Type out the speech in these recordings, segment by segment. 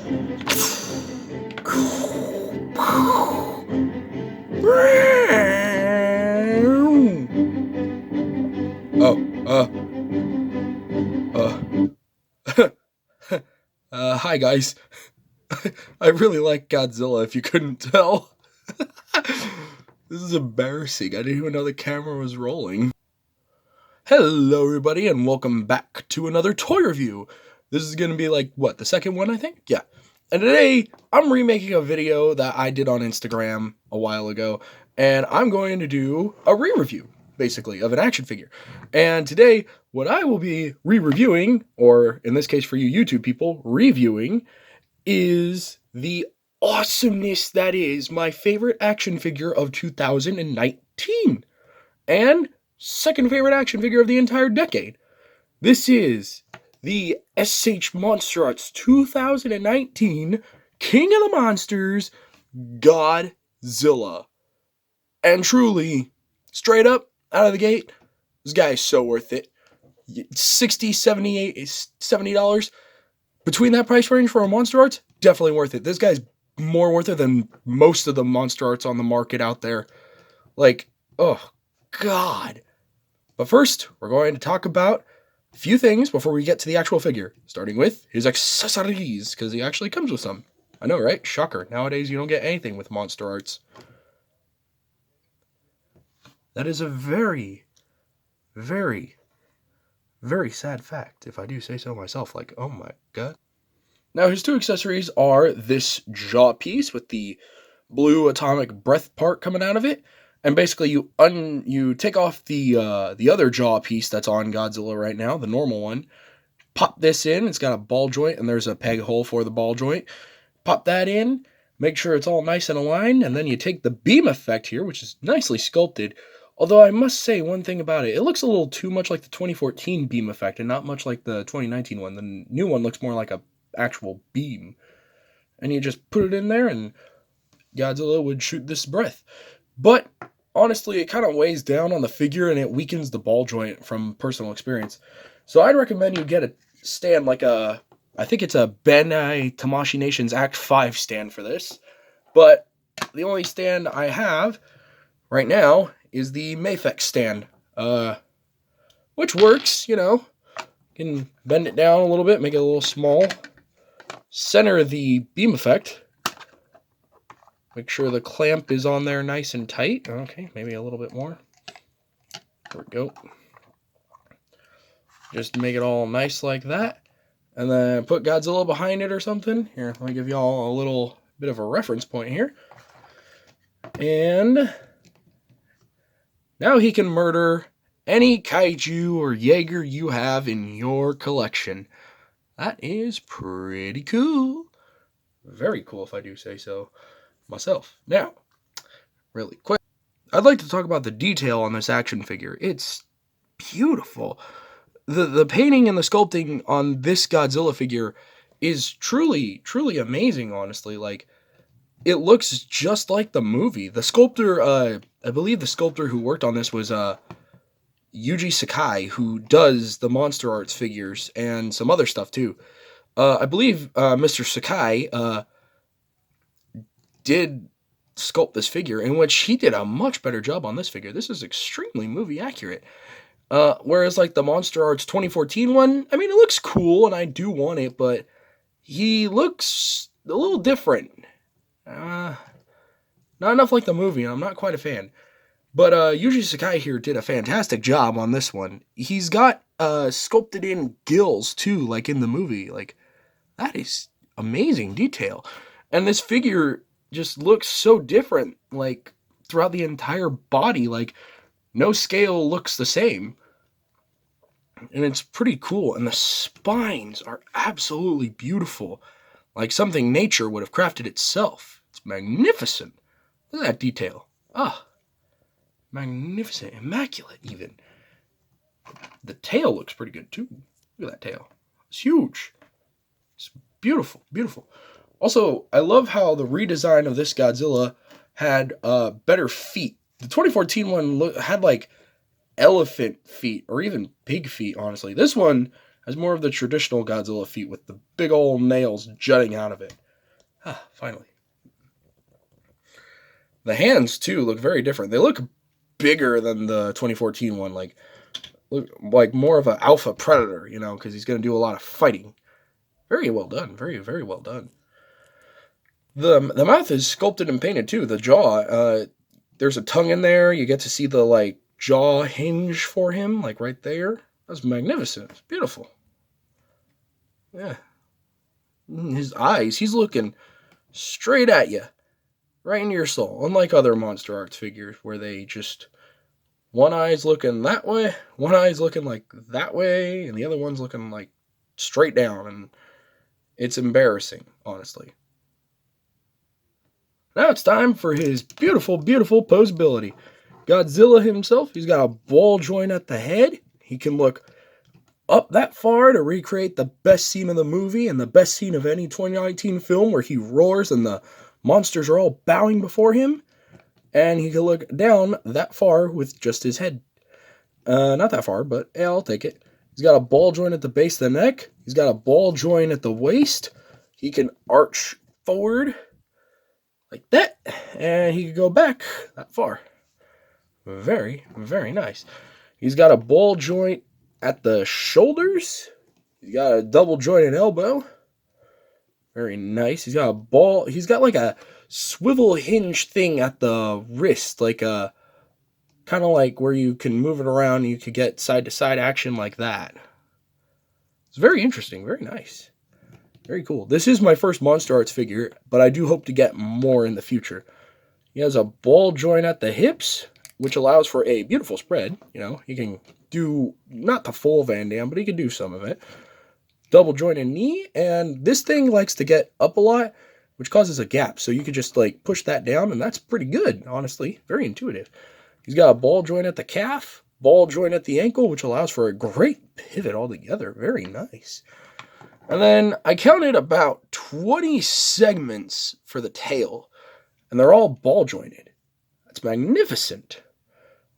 Hi guys. I really like Godzilla, if you couldn't tell. This is embarrassing. I didn't even know the camera was rolling. Hello everybody, and welcome back to another toy review. This is gonna be the second one, I think? Yeah. And today, I'm remaking a video that I did on Instagram a while ago, and I'm going to do a re-review, basically, of an action figure. And today, what I will be re-reviewing, or in this case for you YouTube people, reviewing, is the awesomeness that is my favorite action figure of 2019. And second favorite action figure of the entire decade. This is the SH Monsterarts 2019 King of the Monsters Godzilla. And truly, straight up, out of the gate, this guy is so worth it. $60, $78, $70. Between that price range for a Monsterarts, definitely worth it. This guy's more worth it than most of the Monsterarts on the market out there. Oh, God. But first, we're going to talk about a few things before we get to the actual figure, starting with his accessories, because he actually comes with some. I know, right? Shocker. Nowadays, you don't get anything with Monsterarts. That is a very, very, very sad fact, if I do say so myself. Oh my God. Now, his two accessories are this jaw piece with the blue atomic breath part coming out of it. And basically, you take off the other jaw piece that's on Godzilla right now, the normal one. Pop this in. It's got a ball joint, and there's a peg hole for the ball joint. Pop that in. Make sure it's all nice and aligned. And then you take the beam effect here, which is nicely sculpted. Although I must say one thing about it. It looks a little too much like the 2014 beam effect and not much like the 2019 one. The new one looks more like a actual beam. And you just put it in there, and Godzilla would shoot this breath. But honestly, it kind of weighs down on the figure and it weakens the ball joint from personal experience. So I'd recommend you get a stand I think it's a Bandai Tamashii Nations Act 5 stand for this. But the only stand I have right now is the Mafex stand. Which works, you can bend it down a little bit, make it a little small. Center the beam effect. Make sure the clamp is on there nice and tight. Okay, maybe a little bit more. There we go. Just make it all nice like that. And then put Godzilla behind it or something. Here, let me give y'all a little bit of a reference point here. And now he can murder any kaiju or Jaeger you have in your collection. That is pretty cool. Very cool if I do say so myself. Now, really quick, I'd like to talk about the detail on this action figure. It's beautiful. The painting and the sculpting on this Godzilla figure is truly, truly amazing, honestly. It looks just like the movie. The sculptor, I believe the sculptor who worked on this was Yuji Sakai, who does the Monsterarts figures and some other stuff too. I believe Mr. Sakai did sculpt this figure, in which he did a much better job on this figure. This is extremely movie accurate. Whereas the Monsterarts 2014 one, I mean, it looks cool and I do want it, but he looks a little different. Not enough like the movie, and I'm not quite a fan. But Yuji Sakai here did a fantastic job on this one. He's got sculpted in gills too, like in the movie. That is amazing detail. And this figure just looks so different, throughout the entire body. No scale looks the same. And it's pretty cool. And the spines are absolutely beautiful. Like something nature would have crafted itself. It's magnificent. Look at that detail. Magnificent. Immaculate, even. The tail looks pretty good, too. Look at that tail. It's huge. It's beautiful. Beautiful. Also, I love how the redesign of this Godzilla had better feet. The 2014 one had elephant feet or even pig feet, honestly. This one Has more of the traditional Godzilla feet with the big old nails jutting out of it. Ah, finally. The hands, too, look very different. They look bigger than the 2014 one. Look like more of an alpha predator, because he's going to do a lot of fighting. Very well done. Very, very well done. The mouth is sculpted and painted, too. The jaw, there's a tongue in there. You get to see the, jaw hinge for him, right there. That's magnificent. It's beautiful. Yeah. His eyes, he's looking straight at you. Right into your soul. Unlike other Monsterarts figures where they just... One eye's looking that way, one eye's looking that way, and the other one's looking straight down. And it's embarrassing, honestly. Now it's time for his beautiful, beautiful posability. Godzilla himself, he's got a ball joint at the head. He can look up that far to recreate the best scene of the movie and the best scene of any 2019 film where he roars and the monsters are all bowing before him. And he can look down that far with just his head. Not that far, but yeah, I'll take it. He's got a ball joint at the base of the neck. He's got a ball joint at the waist. He can arch forward like that. And he can go back that far. Very, very nice. He's got a ball joint at the shoulders. He's got a double jointed elbow. Very nice. He's got a swivel hinge thing at the wrist, kind of like where you can move it around and you could get side to side action like that. It's very interesting, very nice. Very cool. This is my first Monsterarts figure, but I do hope to get more in the future. He has a ball joint at the hips, which allows for a beautiful spread. He can do not the full Van Damme, but he can do some of it. Double jointed knee, and this thing likes to get up a lot, which causes a gap. So you could just push that down, and that's pretty good, honestly. Very intuitive. He's got a ball joint at the calf, ball joint at the ankle, which allows for a great pivot altogether. Very nice. And then I counted about 20 segments for the tail, and they're all ball jointed. That's magnificent.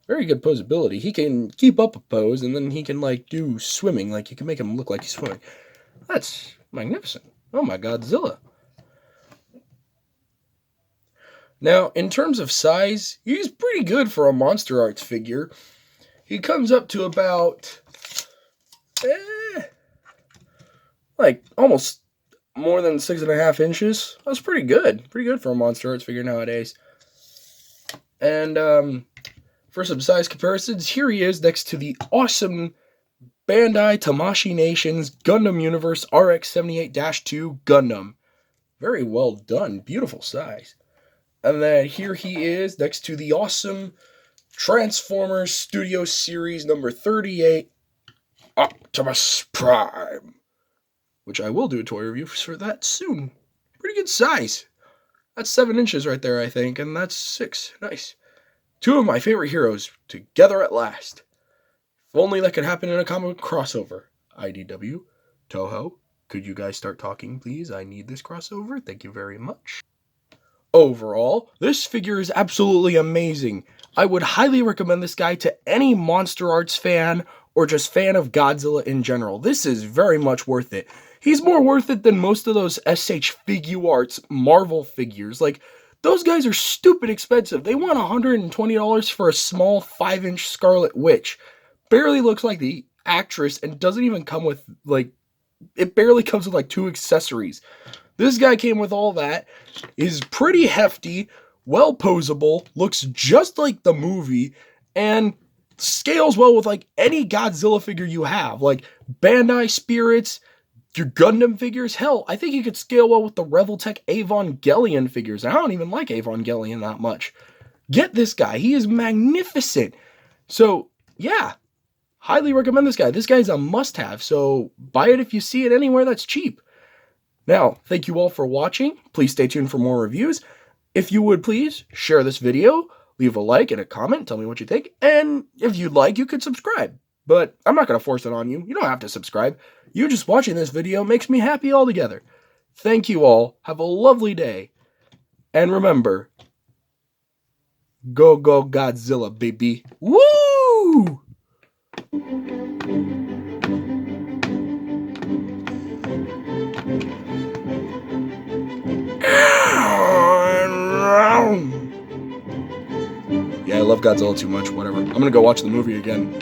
Very good posability. He can keep up a pose, and then he can do swimming. You can make him look like he's swimming. That's magnificent. Oh my Godzilla. Now, in terms of size, he's pretty good for a Monsterarts figure. He comes up to about, almost more than 6.5 inches. That's pretty good. Pretty good for a Monsterarts figure nowadays. And, for some size comparisons, here he is next to the awesome Bandai Tamashii Nations Gundam Universe RX-78-2 Gundam. Very well done. Beautiful size. And then here he is next to the awesome Transformers Studio Series number 38 Optimus Prime, which I will do a toy review for that soon. Pretty good size. That's 7 inches right there, I think, and that's 6. Nice. Two of my favorite heroes together at last. If only that could happen in a comic crossover. IDW, Toho, could you guys start talking, please? I need this crossover. Thank you very much. Overall, this figure is absolutely amazing. I would highly recommend this guy to any Monsterarts fan or just fan of Godzilla in general. This is very much worth it. He's more worth it than most of those SH Figuarts Marvel figures. Those guys are stupid expensive. They want $120 for a small 5-inch Scarlet Witch. Barely looks like the actress and doesn't even come with, it barely comes with 2 accessories. This guy came with all that, is pretty hefty, well posable, looks just like the movie, and scales well with any Godzilla figure you have. Bandai Spirits, your Gundam figures. Hell, I think you could scale well with the Revoltech Evangelion figures. I don't even like Evangelion that much. Get this guy. He is magnificent. So, yeah. Highly recommend this guy. This guy's a must-have, so buy it if you see it anywhere that's cheap. Now, thank you all for watching. Please stay tuned for more reviews. If you would please, share this video, leave a like and a comment, tell me what you think, and if you'd like, you could subscribe. But I'm not going to force it on you. You don't have to subscribe. You just watching this video makes me happy altogether. Thank you all. Have a lovely day. And remember, go Godzilla, baby. Woo! Yeah, I love Godzilla too much. Whatever. I'm gonna go watch the movie again.